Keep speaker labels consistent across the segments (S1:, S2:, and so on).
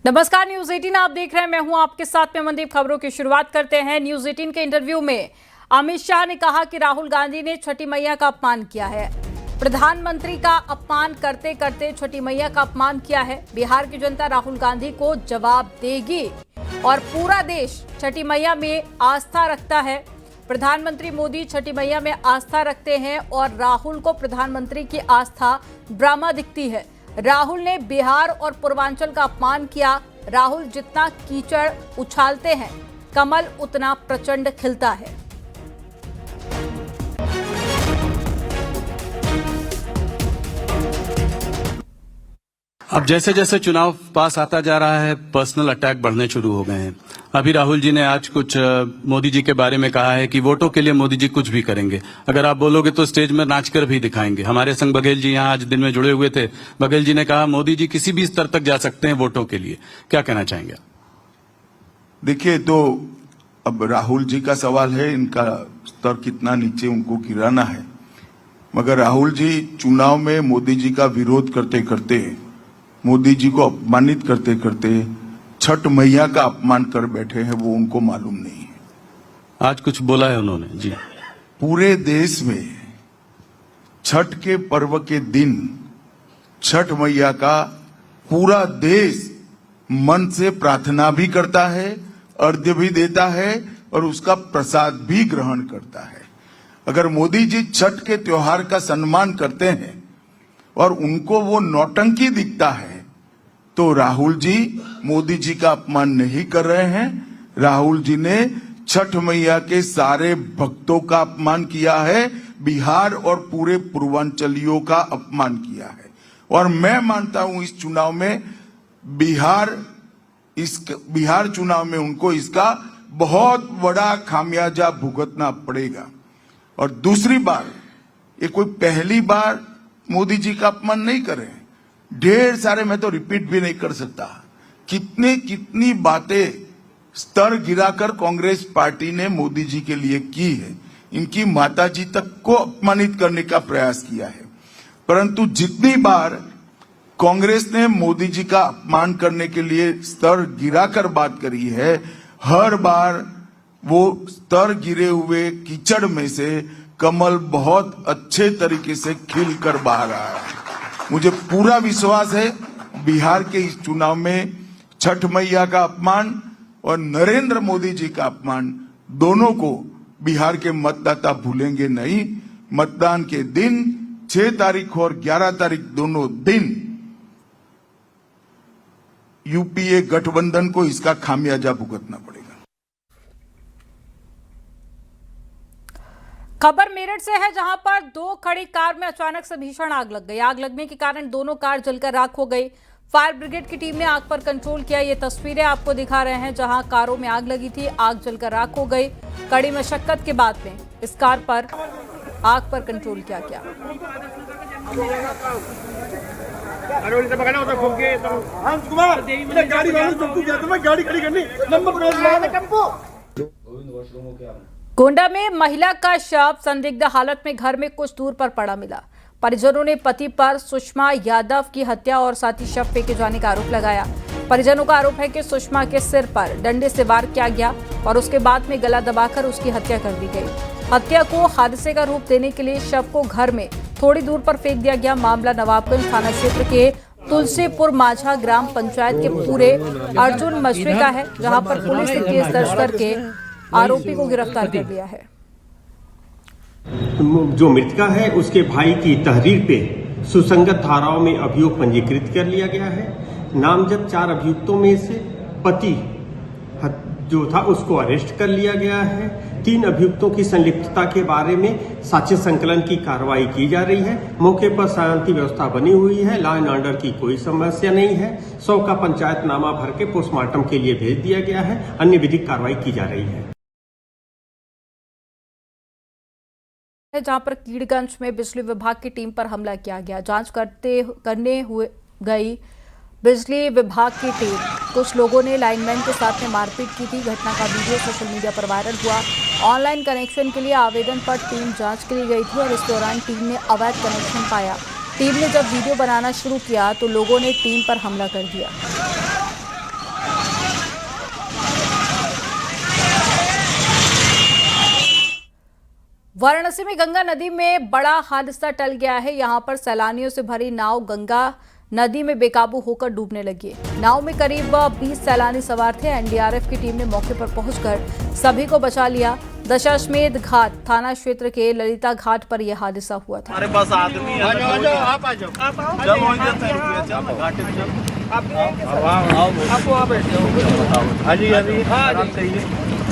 S1: नमस्कार, न्यूज 18 आप देख रहे हैं। मैं हूं आपके साथ में मनदीप। खबरों की शुरुआत करते हैं। न्यूज 18 के इंटरव्यू में अमित शाह ने कहा कि राहुल गांधी ने छठी मैया का अपमान किया है। प्रधानमंत्री का अपमान करते करते छठी मैया का अपमान किया है। बिहार की जनता राहुल गांधी को जवाब देगी और पूरा देश छठी मैया में आस्था रखता है। प्रधानमंत्री मोदी छठी मैया में आस्था रखते हैं और राहुल को प्रधानमंत्री की आस्था ड्रामा दिखती है। राहुल ने बिहार और पूर्वांचल का अपमान किया। राहुल जितना कीचड़ उछालते हैं, कमल उतना प्रचंड खिलता है।
S2: अब जैसे जैसे चुनाव पास आता जा रहा है, पर्सनल अटैक बढ़ने शुरू हो गए हैं। अभी राहुल जी ने आज कुछ मोदी जी के बारे में कहा है कि वोटों के लिए मोदी जी कुछ भी करेंगे। अगर आप बोलोगे तो स्टेज में नाचकर भी दिखाएंगे। हमारे संग बघेल जी यहाँ आज दिन में जुड़े हुए थे। बघेल जी ने कहा मोदी जी किसी भी स्तर तक जा सकते हैं वोटों के लिए। क्या कहना चाहेंगे?
S3: देखिए, तो अब राहुल जी का सवाल है, इनका स्तर कितना नीचे उनको गिराना है। मगर राहुल जी चुनाव में मोदी जी का विरोध करते करते, मोदी जी को अपमानित करते करते छठ मैया का अपमान कर बैठे हैं, वो उनको मालूम नहीं है।
S2: आज कुछ बोला है उन्होंने जी।
S3: पूरे देश में छठ के पर्व के दिन छठ मैया का पूरा देश मन से प्रार्थना भी करता है, अर्घ्य भी देता है और उसका प्रसाद भी ग्रहण करता है। अगर मोदी जी छठ के त्योहार का सम्मान करते हैं और उनको वो नौटंकी दिखता है, तो राहुल जी मोदी जी का अपमान नहीं कर रहे हैं। राहुल जी ने छठ मैया के सारे भक्तों का अपमान किया है, बिहार और पूरे पूर्वांचलियों का अपमान किया है। और मैं मानता हूं इस चुनाव में बिहार चुनाव में उनको इसका बहुत बड़ा खामियाजा भुगतना पड़ेगा। और दूसरी बार, ये कोई पहली बार मोदी जी का अपमान नहीं कर रहे हैं। ढेर सारे, मैं तो रिपीट भी नहीं कर सकता, कितनी बातें स्तर गिराकर कांग्रेस पार्टी ने मोदी जी के लिए की है। इनकी माताजी तक को अपमानित करने का प्रयास किया है। परंतु जितनी बार कांग्रेस ने मोदी जी का अपमान करने के लिए स्तर गिराकर बात करी है, हर बार वो स्तर गिरे हुए कीचड़ में से कमल बहुत अच्छे तरीके से खिलकर बाहर आया है। मुझे पूरा विश्वास है बिहार के इस चुनाव में छठ मैया का अपमान और नरेंद्र मोदी जी का अपमान, दोनों को बिहार के मतदाता भूलेंगे नहीं। मतदान के दिन 6 तारीख और 11 तारीख दोनों दिन यूपीए गठबंधन को इसका खामियाजा भुगतना पड़ेगा।
S1: खबर मेरठ से है, जहां पर 2 खड़ी कार में अचानक से भीषण आग लग गई। आग लगने के कारण दोनों कार जलकर राख हो गई। फायर ब्रिगेड की टीम ने आग पर कंट्रोल किया। ये तस्वीरें आपको दिखा रहे हैं, जहां कारों में आग लगी थी। आग जलकर राख हो गई। कड़ी मशक्कत के बाद में इस कार पर आग पर कंट्रोल किया गया। गोंडा में महिला का शव संदिग्ध हालत में घर में कुछ दूर पर पड़ा मिला। परिजनों ने पति पर सुषमा यादव की हत्या और साथ ही शव फेंके जाने का आरोप लगाया। परिजनों का आरोप है कि सुषमा के सिर पर डंडे से वार किया गया और उसके बाद में गला दबाकर उसकी हत्या कर दी गई। हत्या को हादसे का रूप देने के लिए शव को घर में थोड़ी दूर पर फेंक दिया गया। मामला नवाबगंज थाना क्षेत्र के तुलसीपुर माझा ग्राम पंचायत के पूरे अर्जुन मशरे का है, जहां पर पुलिस ने केस दर्ज करके आरोपी को गिरफ्तार कर लिया है।
S4: जो मृतका है उसके भाई की तहरीर पे सुसंगत धाराओं में अभियोग पंजीकृत कर लिया गया है। नामजद 4 अभियुक्तों में से पति जो था उसको अरेस्ट कर लिया गया है। 3 अभियुक्तों की संलिप्तता के बारे में साक्ष्य संकलन की कार्रवाई की जा रही है। मौके पर शांति व्यवस्था बनी हुई है। लॉ एंड ऑर्डर की कोई समस्या नहीं है। 100 का पंचायतनामा भर के पोस्टमार्टम के लिए भेज दिया गया है। अन्य विधिक कार्रवाई की जा रही है।
S1: जहां पर कीड़गंज में बिजली विभाग की टीम पर हमला किया गया। जांच करने हुए गई बिजली विभाग की टीम, कुछ लोगों ने लाइनमैन के साथ में मारपीट की थी। घटना का वीडियो सोशल मीडिया पर वायरल हुआ। ऑनलाइन कनेक्शन के लिए आवेदन पर टीम जांच के लिए गई थी और इस दौरान टीम ने अवैध कनेक्शन पाया। टीम ने जब वीडियो बनाना शुरू किया तो लोगों ने टीम पर हमला कर दिया। वाराणसी में गंगा नदी में बड़ा हादसा टल गया है। यहां पर सैलानियों से भरी नाव गंगा नदी में बेकाबू होकर डूबने लगी। नाव में करीब 20 सैलानी सवार थे। एनडीआरएफ की टीम ने मौके पर पहुंचकर सभी को बचा लिया। दशाश्वमेध घाट थाना क्षेत्र के ललिता घाट पर यह हादसा हुआ था।
S5: हमारे पास आदमी है, आप आ जाओ, चलो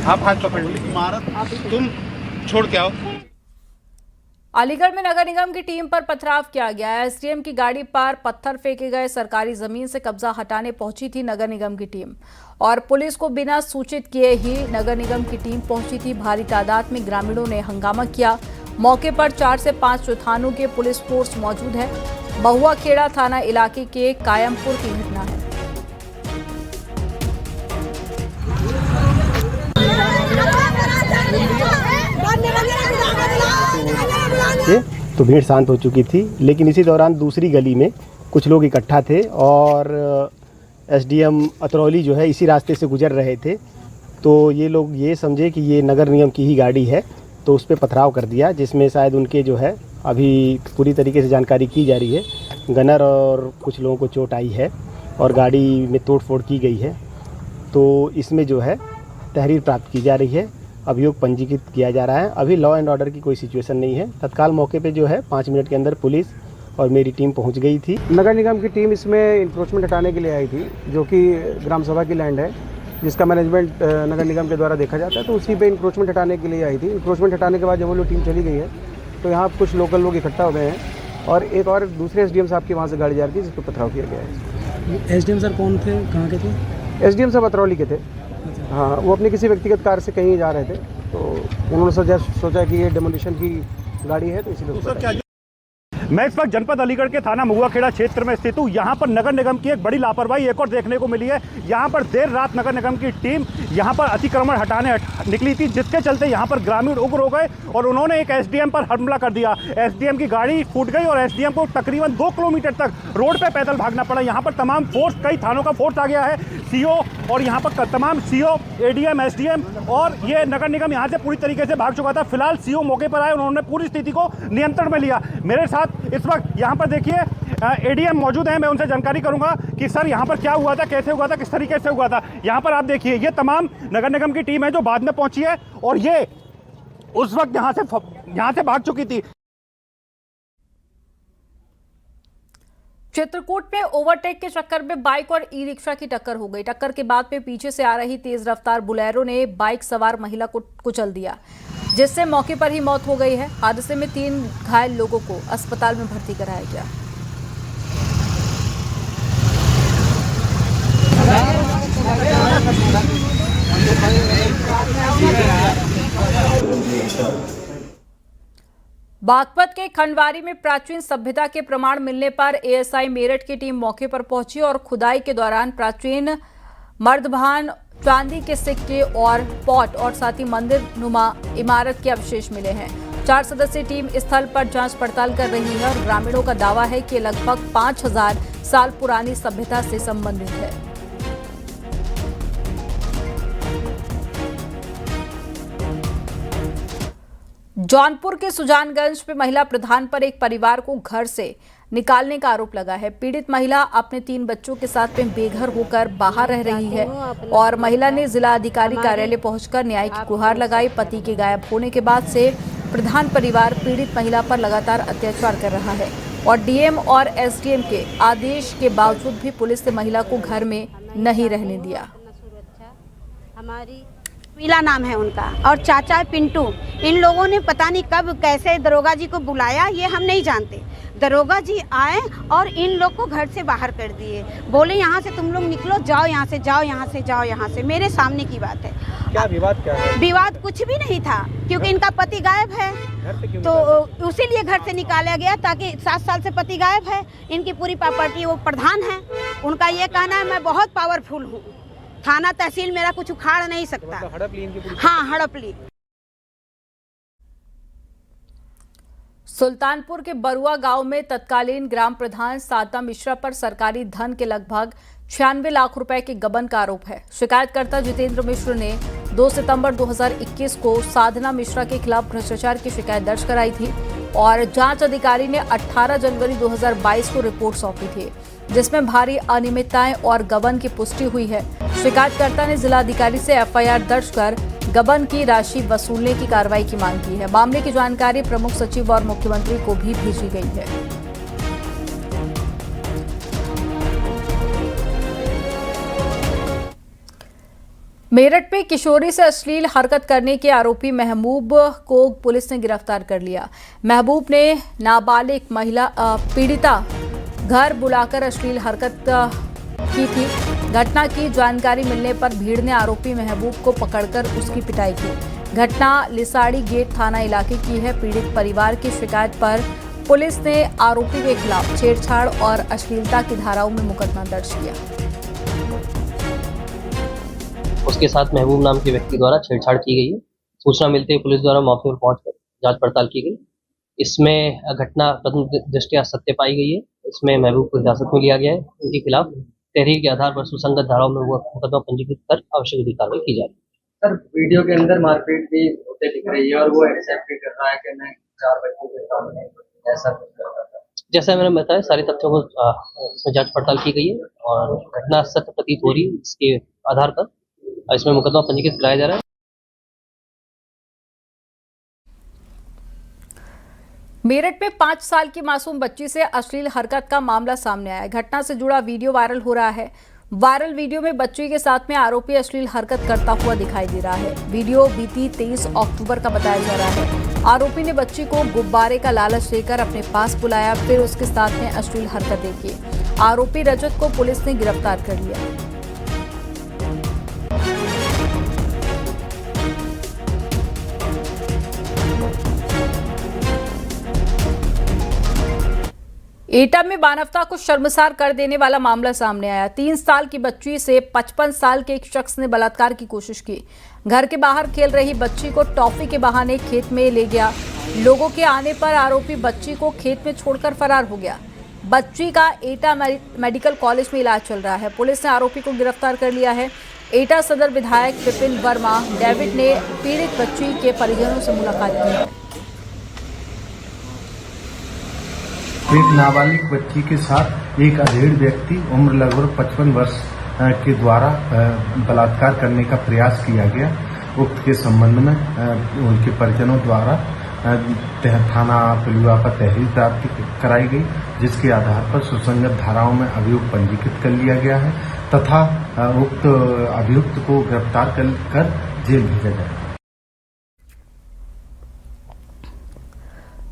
S5: आप हाथ पकड़ लीजिए। इमारत तुम छोड़ के आओ।
S1: अलीगढ़ में नगर निगम की टीम पर पथराव किया गया है। एसडीएम की गाड़ी पर पत्थर फेंके गए। सरकारी जमीन से कब्जा हटाने पहुंची थी नगर निगम की टीम और पुलिस को बिना सूचित किए ही नगर निगम की टीम पहुंची थी। भारी तादाद में ग्रामीणों ने हंगामा किया। मौके पर 4 से 5 थानों के पुलिस फोर्स मौजूद है। बहुआ खेड़ा थाना इलाके के कायमपुर की घटना है।
S6: तो भीड़ शांत हो चुकी थी, लेकिन इसी दौरान दूसरी गली में कुछ लोग इकट्ठा थे और एसडीएम अतरौली जो है इसी रास्ते से गुजर रहे थे। तो ये लोग ये समझे कि ये नगर निगम की ही गाड़ी है, तो उस पर पथराव कर दिया, जिसमें शायद उनके जो है अभी पूरी तरीके से जानकारी की जा रही है। गनर और कुछ लोगों को चोट आई है और गाड़ी में तोड़फोड़ की गई है। तो इसमें जो है तहरीर प्राप्त की जा रही है, अभियोग पंजीकृत किया जा रहा है। अभी लॉ एंड ऑर्डर की कोई सिचुएशन नहीं है। तत्काल मौके पे जो है 5 मिनट के अंदर पुलिस और मेरी टीम पहुंच गई थी।
S7: नगर निगम की टीम इसमें इंक्रोचमेंट हटाने के लिए आई थी, जो कि ग्राम सभा की लैंड है, जिसका मैनेजमेंट नगर निगम के द्वारा देखा जाता है। तो उसी पे इंक्रोचमेंट हटाने के लिए आई थी। इंक्रोचमेंट हटाने के बाद जब वो लोग टीम चली गई है तो यहाँ कुछ लोकल लोग इकट्ठा हो गए हैं और एक और दूसरे एसडीएम साहब की वहाँ से गाड़ी जा रही थी, जिस पर पथराव किया गया है।
S8: एसडीएम सर कौन थे, कहाँ के थे?
S7: एसडीएम साहब अतरौली के थे। हाँ, वो अपनी किसी व्यक्तिगत कार से कहीं जा रहे थे, तो उन्होंने सोचा कि ये डेमोलिशन की गाड़ी है, तो इसीलिए।
S9: मैं इस वक्त जनपद अलीगढ़ के थाना महुआ खेड़ा क्षेत्र में स्थित हूँ। यहाँ पर नगर निगम की एक बड़ी लापरवाही एक और देखने को मिली है। यहाँ पर देर रात नगर निगम की टीम यहाँ पर अतिक्रमण हटाने निकली थी, जिसके चलते यहाँ पर ग्रामीण उग्र हो गए और उन्होंने एक एसडीएम पर हमला कर दिया। एसडीएम की गाड़ी फूट गई और एसडीएम को तकरीबन 2 किलोमीटर तक रोड पर पैदल भागना पड़ा। यहाँ पर तमाम फोर्स, कई थानों का फोर्स आ गया है, सीओ और यहाँ पर तमाम सीओ, एडीएम, एसडीएम और ये नगर निगम यहाँ से पूरी तरीके से भाग चुका था। फिलहाल सीओ मौके पर आए, उन्होंने पूरी स्थिति को नियंत्रण में लिया। मेरे साथ इस वक्त यहाँ पर देखिए एडीएम मौजूद हैं। मैं उनसे जानकारी करूंगा कि सर यहाँ पर क्या हुआ था, कैसे हुआ था, किस तरीके से हुआ था। यहाँ पर आप देखिए ये तमाम नगर निगम की टीम है जो बाद में पहुंची है और ये उस वक्त यहाँ से भाग चुकी थी।
S1: चित्रकूट में ओवरटेक के चक्कर में बाइक और ई रिक्शा की टक्कर हो गई। टक्कर के बाद में पीछे से आ रही तेज रफ्तार बुलेरो ने बाइक सवार महिला को कुचल दिया, जिससे मौके पर ही मौत हो गई है। हादसे में 3 घायल लोगों को अस्पताल में भर्ती कराया गया। बागपत के खंडवारी में प्राचीन सभ्यता के प्रमाण मिलने पर एएसआई मेरठ की टीम मौके पर पहुंची और खुदाई के दौरान प्राचीन मर्दभान, चांदी के सिक्के और पॉट और साथ ही मंदिर नुमा इमारत के अवशेष मिले हैं। 4 सदस्यीय टीम स्थल पर जांच पड़ताल कर रही है और ग्रामीणों का दावा है कि लगभग 5000 साल पुरानी सभ्यता से संबंधित है। जौनपुर के सुजानगंज में महिला प्रधान पर एक परिवार को घर से निकालने का आरोप लगा है। पीड़ित महिला अपने 3 बच्चों के साथ में बेघर होकर बाहर रह रही है और महिला ने जिला अधिकारी कार्यालय पहुंचकर न्याय की गुहार लगाई। पति के गायब होने के बाद से प्रधान परिवार पीड़ित महिला पर लगातार अत्याचार कर रहा है और डीएम और एसडीएम के आदेश के बावजूद भी पुलिस ने महिला को घर में नहीं रहने दिया।
S10: हमारी पीला नाम है उनका और चाचा है पिंटू। इन लोगों ने पता नहीं कब कैसे दरोगा जी को बुलाया, ये हम नहीं जानते। दरोगा जी आए और इन लोग को घर से बाहर कर दिए। बोले यहाँ से तुम लोग निकलो, जाओ यहाँ से, जाओ यहाँ से, जाओ यहाँ से। मेरे सामने की बात है।
S7: क्या विवाद क्या है?
S10: विवाद कुछ भी नहीं था, क्योंकि इनका पति गायब है, तो उसीलिए घर से निकाला गया ताकि 7 साल से पति गायब है। इनकी पूरी प्रॉपर्टी, वो प्रधान है, उनका ये कहना है मैं बहुत पावरफुल हूँ, थाना तहसील मेरा कुछ उखाड़ नहीं सकता।
S7: हड़प ली इनकी?
S10: हाँ, हड़प ली।
S1: सुल्तानपुर के बरुआ गांव में तत्कालीन ग्राम प्रधान साता मिश्रा पर सरकारी धन के लगभग 96 लाख रुपए के गबन का आरोप है। शिकायतकर्ता जितेंद्र मिश्र ने 2 सितंबर 2021 को साधना मिश्रा के खिलाफ भ्रष्टाचार की शिकायत दर्ज कराई थी और जांच अधिकारी ने 18 जनवरी 2022 को रिपोर्ट सौंपी थी, जिसमें भारी अनियमितताएं और गबन की पुष्टि हुई है। शिकायतकर्ता ने जिलाधिकारी से एफआईआर दर्ज कर गबन की राशि वसूलने की कार्रवाई की मांग की है। मामले की जानकारी प्रमुख सचिव और मुख्यमंत्री को भी भेजी गई है। मेरठ में किशोरी से अश्लील हरकत करने के आरोपी महबूब को पुलिस ने गिरफ्तार कर लिया। महबूब ने नाबालिग महिला पीड़िता घर बुलाकर अश्लील हरकत की थी। घटना की जानकारी मिलने पर भीड़ ने आरोपी महबूब को पकड़कर उसकी पिटाई की। घटना लिसाड़ी गेट थाना इलाके की है। पीड़ित परिवार की शिकायत पर पुलिस ने आरोपी के खिलाफ छेड़छाड़ और अश्लीलता की धाराओं में मुकदमा दर्ज किया।
S11: उसके साथ महबूब नाम के व्यक्ति द्वारा छेड़छाड़ की गई है। सूचना मिलते ही पुलिस द्वारा मौके पर पहुंचकर जांच पड़ताल की गई। इसमें घटना प्रथम दृष्टया सत्य पाई गई है। इसमें महबूब को हिरासत में लिया गया है। उनके खिलाफ तहरीर के आधार पर सुसंगत धाराओं में मुकदमा पंजीकृत कर आवश्यक कार्रवाई की जाएगी।
S12: सर, वीडियो के अंदर मारपीट भी होते दिख रही है और वो एक्सेप्ट भी कर रहा है कि मैं 4 बच्चों के सामने ऐसा कुछ करता था।
S11: जैसा मैंने बताया, सारे तथ्यों को इसमें जांच पड़ताल की गई है और घटना सत्य प्रतीत हो रही है। इसके आधार पर इसमें मुकदमा पंजीकृत कराया जा रहा है।
S1: मेरठ में 5 साल की मासूम बच्ची से अश्लील हरकत का मामला सामने आया है। घटना से जुड़ा वीडियो वायरल हो रहा है। वायरल वीडियो में बच्ची के साथ में आरोपी अश्लील हरकत करता हुआ दिखाई दे रहा है। वीडियो बीती 23 अक्टूबर का बताया जा रहा है। आरोपी ने बच्ची को गुब्बारे का लालच देकर अपने पास बुलाया, फिर उसके साथ में अश्लील हरकतें की। आरोपी रजत को पुलिस ने गिरफ्तार कर लिया। एटा में मानवता को शर्मसार कर देने वाला मामला सामने आया। 3 साल की बच्ची से 55 साल के एक शख्स ने बलात्कार की कोशिश की। घर के बाहर खेल रही बच्ची को टॉफी के बहाने खेत में ले गया। लोगों के आने पर आरोपी बच्ची को खेत में छोड़कर फरार हो गया। बच्ची का एटा मेडिकल कॉलेज में इलाज चल रहा है। पुलिस ने आरोपी को गिरफ्तार कर लिया है। एटा सदर विधायक विपिन वर्मा डेविड ने पीड़ित बच्ची के परिजनों से मुलाकात की है।
S13: एक नाबालिग बच्ची के साथ एक अधेड़ व्यक्ति उम्र लगभग 55 वर्ष के द्वारा बलात्कार करने का प्रयास किया गया। उक्त के संबंध में उनके परिजनों द्वारा थाना पिलुआ पर तहरीर प्राप्त कराई गई, जिसके आधार पर सुसंगत धाराओं में अभियोग पंजीकृत कर लिया गया है तथा उक्त अभियुक्त को गिरफ्तार कर जेल भेजा जाएगा।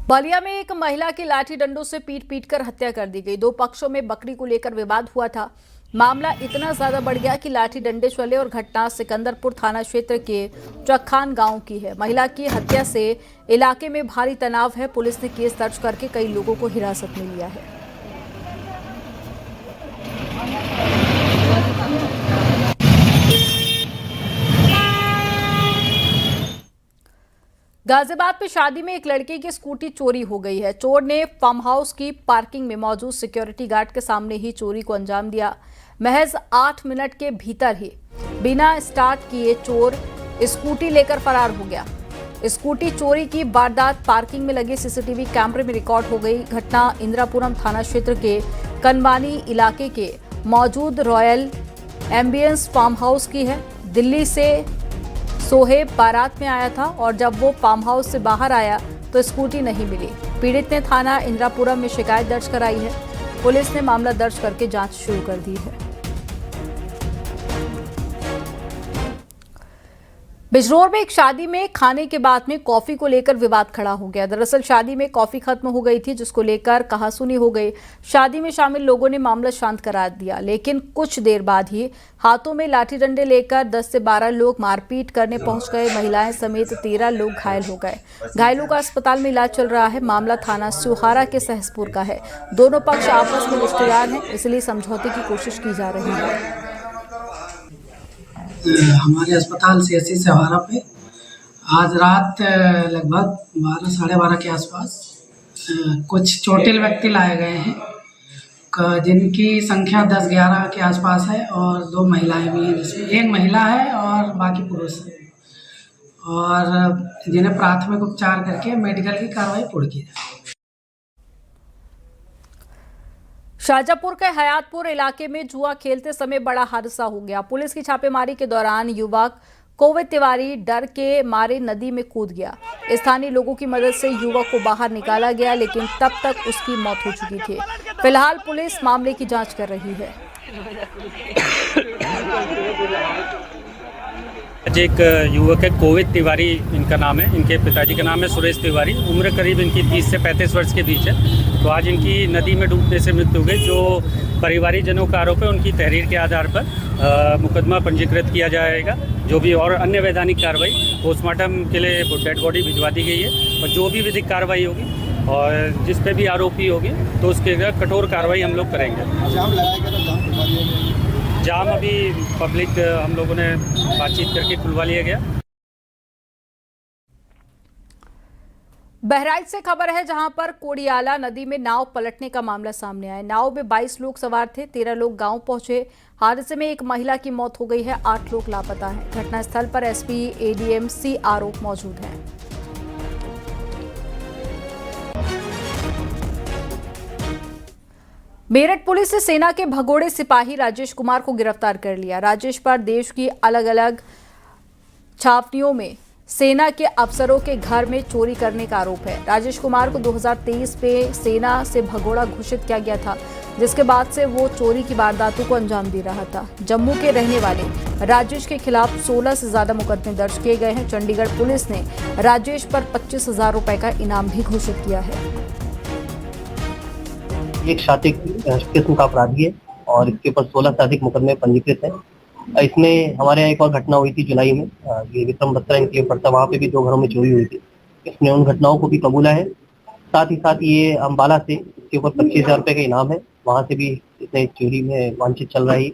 S1: बलिया में एक महिला की लाठी डंडों से पीट कर हत्या कर दी गई। 2 पक्षों में बकरी को लेकर विवाद हुआ था। मामला इतना ज्यादा बढ़ गया कि लाठी डंडे चले और घटना सिकंदरपुर थाना क्षेत्र के चक्खान गांव की है। महिला की हत्या से इलाके में भारी तनाव है। पुलिस ने केस दर्ज करके कई लोगों को हिरासत में लिया है। गाजियाबाद में शादी में एक लड़के की स्कूटी चोरी हो गई है। चोर ने फार्म हाउस की पार्किंग में मौजूद सिक्योरिटी गार्ड के सामने ही चोरी को अंजाम दिया। महज 8 मिनट के भीतर ही बिना स्टार्ट किए चोर स्कूटी लेकर फरार हो गया। स्कूटी चोरी की वारदात पार्किंग में लगे सीसीटीवी कैमरे में रिकॉर्ड हो गई। घटना इंदिरापुरम थाना क्षेत्र के कनवानी इलाके के मौजूद रॉयल एम्बियंस फार्म हाउस की है। दिल्ली से सोहेब बारात में आया था और जब वो फार्म हाउस से बाहर आया तो स्कूटी नहीं मिली। पीड़ित ने थाना इंदिरापुरम में शिकायत दर्ज कराई है। पुलिस ने मामला दर्ज करके जांच शुरू कर दी है। बिजनौर में एक शादी में खाने के बाद में कॉफी को लेकर विवाद खड़ा हो गया। दरअसल शादी में कॉफी खत्म हो गई थी, जिसको लेकर कहासुनी हो गई। शादी में शामिल लोगों ने मामला शांत करा दिया, लेकिन कुछ देर बाद ही हाथों में लाठी डंडे लेकर 10 से 12 लोग मारपीट करने पहुंच गए। महिलाएं समेत 13 लोग घायल हो गए। घायलों का अस्पताल में इलाज चल रहा है। मामला थाना सुहारा के सहसपुर का है। दोनों पक्ष आपस में रिश्तेदार हैं, इसलिए समझौते की कोशिश की जा रही है।
S8: हमारे अस्पताल CSC सहारा पे आज रात लगभग 12 साढ़े 12 के आसपास कुछ चोटिल व्यक्ति लाए गए हैं, जिनकी संख्या 10-11 के आसपास है और 2 महिलाएं भी हैं, जिसमें एक महिला है और बाकी पुरुष है। और जिन्हें प्राथमिक उपचार करके मेडिकल की कार्रवाई पूरी की जाए।
S1: शाजापुर के हयातपुर इलाके में जुआ खेलते समय बड़ा हादसा हो गया। पुलिस की छापेमारी के दौरान युवक कोविद तिवारी डर के मारे नदी में कूद गया। स्थानीय लोगों की मदद से युवक को बाहर निकाला गया, लेकिन तब तक उसकी मौत हो चुकी थी। फिलहाल पुलिस मामले की जांच कर रही है।
S14: आज एक युवक है, कोविद तिवारी इनका नाम है। इनके पिताजी का नाम है सुरेश तिवारी। उम्र करीब इनकी 30 से 35 वर्ष के बीच है। तो आज इनकी नदी में डूबने से मृत्यु हो गई। जो परिवारिक जनों का आरोप है, उनकी तहरीर के आधार पर मुकदमा पंजीकृत किया जाएगा। जो भी और अन्य वैधानिक कार्रवाई, पोस्टमार्टम के लिए डेड बॉडी भिजवा दी गई है। और जो भी विधिक कार्रवाई होगी और जिस पे भी आरोपी होगी तो उसके कठोर कार्रवाई हम लोग करेंगे। जाम अभी पब्लिक हम लोगों ने बातचीत करके खुलवा लिया गया।
S1: बहराइच से खबर है, जहां पर कोड़ियाला नदी में नाव पलटने का मामला सामने आया। नाव में 22 लोग सवार थे, 13 लोग गांव पहुंचे। हादसे में एक महिला की मौत हो गई है, 8 लोग लापता हैं। घटनास्थल पर एसपी एडीएम CRO मौजूद हैं। मेरठ पुलिस ने सेना के भगोड़े सिपाही राजेश कुमार को गिरफ्तार कर लिया। राजेश पर देश की अलग अलग छावनियों में सेना के अफसरों के घर में चोरी करने का आरोप है। राजेश कुमार को 2023 में सेना से भगोड़ा घोषित किया गया था, जिसके बाद से वो चोरी की वारदातों को अंजाम दे रहा था। जम्मू के रहने वाले राजेश के खिलाफ 16 से ज्यादा मुकदमे दर्ज किए गए हैं। चंडीगढ़ पुलिस ने राजेश पर 25,000 रुपए का इनाम भी घोषित किया है।
S11: एक शातिक किस्म का अपराधी है और इसके ऊपर 16 से अधिक मुकदमे पंजीकृत हैं। इसमें हमारे यहाँ एक और घटना हुई थी जुलाई में, ये विक्रम बत्रा इनके पड़ता, वहाँ पे भी 2 घरों में चोरी हुई थी। इसने उन घटनाओं को भी कबूला है। साथ ही साथ ये अम्बाला से इसके ऊपर 25,000 रुपए का इनाम है, वहाँ से भी इसने चोरी में वांछित चल रहा है।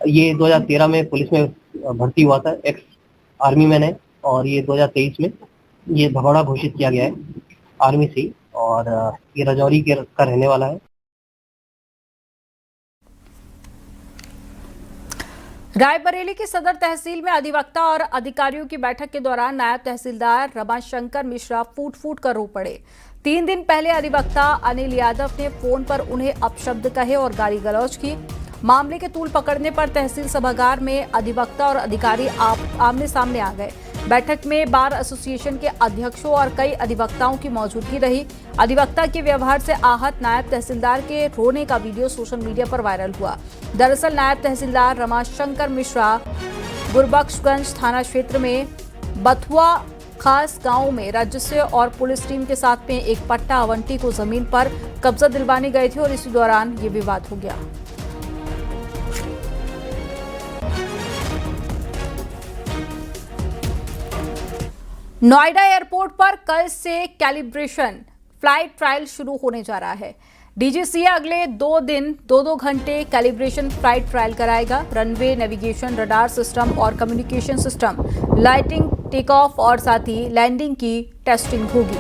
S11: ये 2013 में पुलिस में भर्ती हुआ था, एक्स आर्मी मैन है, और ये 2023 में ये भगोड़ा घोषित किया गया है आर्मी से, और ये राजौरी का रहने वाला है।
S1: रायबरेली की सदर तहसील में अधिवक्ता और अधिकारियों की बैठक के दौरान नायब तहसीलदार रमाशंकर मिश्रा फूट कर रो पड़े। 3 दिन पहले अधिवक्ता अनिल यादव ने फोन पर उन्हें अपशब्द कहे और गाली गलौज की। मामले के तूल पकड़ने पर तहसील सभागार में अधिवक्ता और अधिकारी आमने सामने आ गए। बैठक में बार एसोसिएशन के अध्यक्षों और कई अधिवक्ताओं की मौजूदगी रही। अधिवक्ता के व्यवहार से आहत नायब तहसीलदार के रोने का वीडियो सोशल मीडिया पर वायरल हुआ। दरअसल नायब तहसीलदार रमाशंकर मिश्रा गुरबख्शगंज थाना क्षेत्र में बथुआ खास गांव में राजस्व और पुलिस टीम के साथ में एक पट्टा आवंटी को जमीन पर कब्जा दिलवाने गए थे और इसी दौरान ये विवाद हो गया। नोएडा एयरपोर्ट पर कल से कैलिब्रेशन फ्लाइट ट्रायल शुरू होने जा रहा है। डीजीसीए अगले 2 दिन 2-2 घंटे कैलिब्रेशन फ्लाइट ट्रायल कराएगा। रनवे, नेविगेशन, रडार सिस्टम और communication system, lighting, take off और साथ ही लैंडिंग की टेस्टिंग होगी।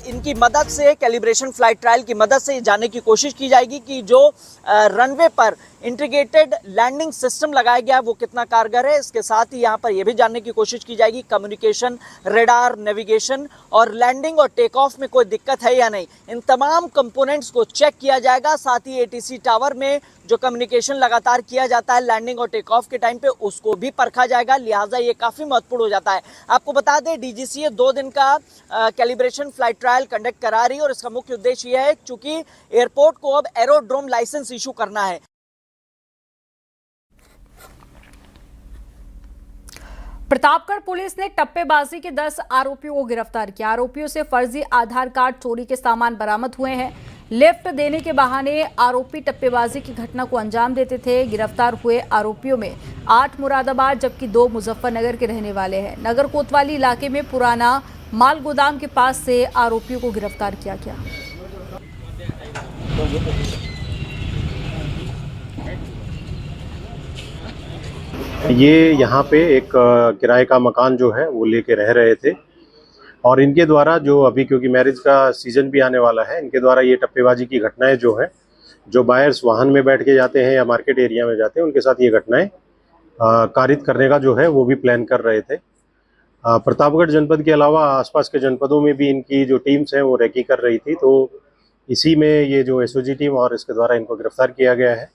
S15: इनकी मदद से, कैलिब्रेशन फ्लाइट ट्रायल की मदद से जानने की कोशिश की जाएगी कि जो रनवे पर इंटीग्रेटेड लैंडिंग सिस्टम लगाया गया है वो कितना कारगर है। इसके साथ ही यहाँ पर यह भी जानने की कोशिश की जाएगी कम्युनिकेशन, रेडार, नेविगेशन और लैंडिंग और टेक ऑफ में कोई दिक्कत है या नहीं। इन तमाम कंपोनेंट्स को चेक किया जाएगा। साथ ही एटीसी टावर में जो कम्युनिकेशन लगातार किया जाता है लैंडिंग और टेक ऑफ के टाइम पे, उसको भी परखा जाएगा। लिहाजा ये काफ़ी महत्वपूर्ण हो जाता है। आपको बता दें, डीजीसीए 2 दिन का कैलिब्रेशन फ्लाइट ट्रायल कंडक्ट करा रही है और इसका मुख्य उद्देश्य यह है चूंकि एयरपोर्ट को अब एरोड्रोम लाइसेंस इशू करना है।
S1: प्रतापगढ़ पुलिस ने टप्पेबाजी के 10 आरोपियों को गिरफ्तार किया। आरोपियों से फर्जी आधार कार्ड, चोरी के सामान बरामद हुए हैं। लिफ्ट देने के बहाने आरोपी टप्पेबाजी की घटना को अंजाम देते थे। गिरफ्तार हुए आरोपियों में 8 मुरादाबाद जबकि 2 मुजफ्फरनगर के रहने वाले हैं। नगर कोतवाली इलाके में पुराना माल गोदाम के पास से आरोपियों को गिरफ्तार किया गया।
S13: ये यहाँ पे एक किराए का मकान जो है वो लेके रह रहे थे और इनके द्वारा जो अभी क्योंकि मैरिज का सीजन भी आने वाला है, इनके द्वारा ये टप्पेबाजी की घटनाएं जो है, जो बायर्स वाहन में बैठ के जाते हैं या मार्केट एरिया में जाते हैं, उनके साथ ये घटनाएं
S6: कारित करने का जो है वो भी प्लान कर रहे थे। प्रतापगढ़ जनपद के अलावा आसपास के जनपदों में भी इनकी जो टीम्स हैं वो रेकी कर रही थी, तो इसी में ये जो एसओजी टीम और इसके द्वारा इनको गिरफ्तार किया गया है।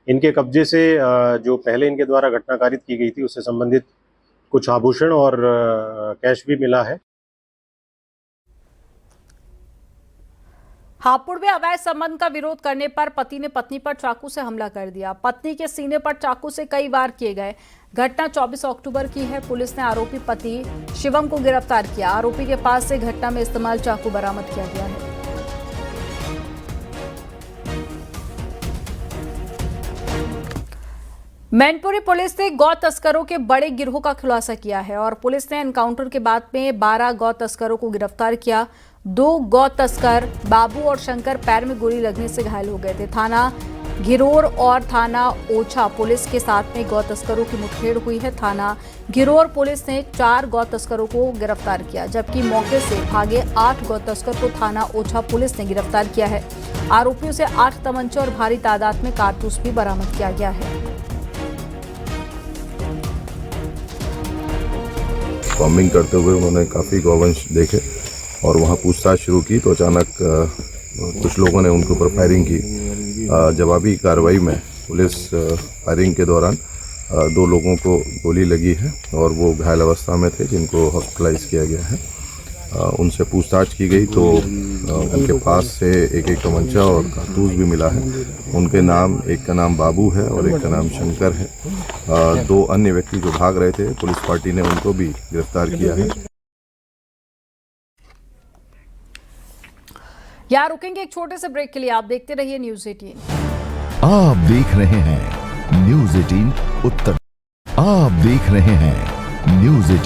S6: इनके कब्जे से जो पहले इनके द्वारा घटना कारित की गई थी उससे संबंधित कुछ आभूषण और कैश भी मिला है।
S1: हापुड़ में अवैध संबंध का विरोध करने पर पति ने पत्नी पर चाकू से हमला कर दिया। पत्नी के सीने पर चाकू से कई वार किए गए। घटना 24 अक्टूबर की है। पुलिस ने आरोपी पति शिवम को गिरफ्तार किया। आरोपी के पास से घटना में इस्तेमाल चाकू बरामद किया गया है। मैनपुरी पुलिस ने गौ तस्करों के बड़े गिरोह का खुलासा किया है और पुलिस ने एनकाउंटर के बाद में 12 गौ तस्करों को गिरफ्तार किया। 2 गौ तस्कर बाबू और शंकर पैर में गोली लगने से घायल हो गए थे। थाना घिरोर और थाना ओछा पुलिस के साथ में गौ तस्करों की मुठभेड़ हुई है। थाना घिरोर पुलिस ने 4 गौ तस्करों को गिरफ्तार किया, जबकि मौके से भागे 8 गौ तस्कर को थाना ओछा पुलिस ने गिरफ्तार किया है। आरोपियों से 8 तमंचे और भारी तादाद में कारतूस भी बरामद किया गया है।
S16: कॉम्बिंग करते हुए उन्होंने काफ़ी गौवंश देखे और वहाँ पूछताछ शुरू की तो अचानक कुछ लोगों ने उनके ऊपर फायरिंग की। जवाबी कार्रवाई में पुलिस फायरिंग के दौरान 2 लोगों को गोली लगी है और वो घायल अवस्था में थे, जिनको हॉस्पिटलाइज किया गया है। उनसे पूछताछ की गई तो उनके पास से एक तमंचा और कारतूस भी मिला है। उनके नाम, एक का नाम बाबू है और एक का नाम शंकर है। 2 अन्य व्यक्ति जो भाग रहे थे, पुलिस पार्टी ने उनको भी गिरफ्तार किया है।
S1: यहाँ रुकेंगे एक छोटे से ब्रेक के लिए। आप देखते रहिए न्यूज़ 18।
S17: आप देख रहे हैं न्यूज़ 18 उत्तर। आप देख रहे हैं न्यूज़ 18।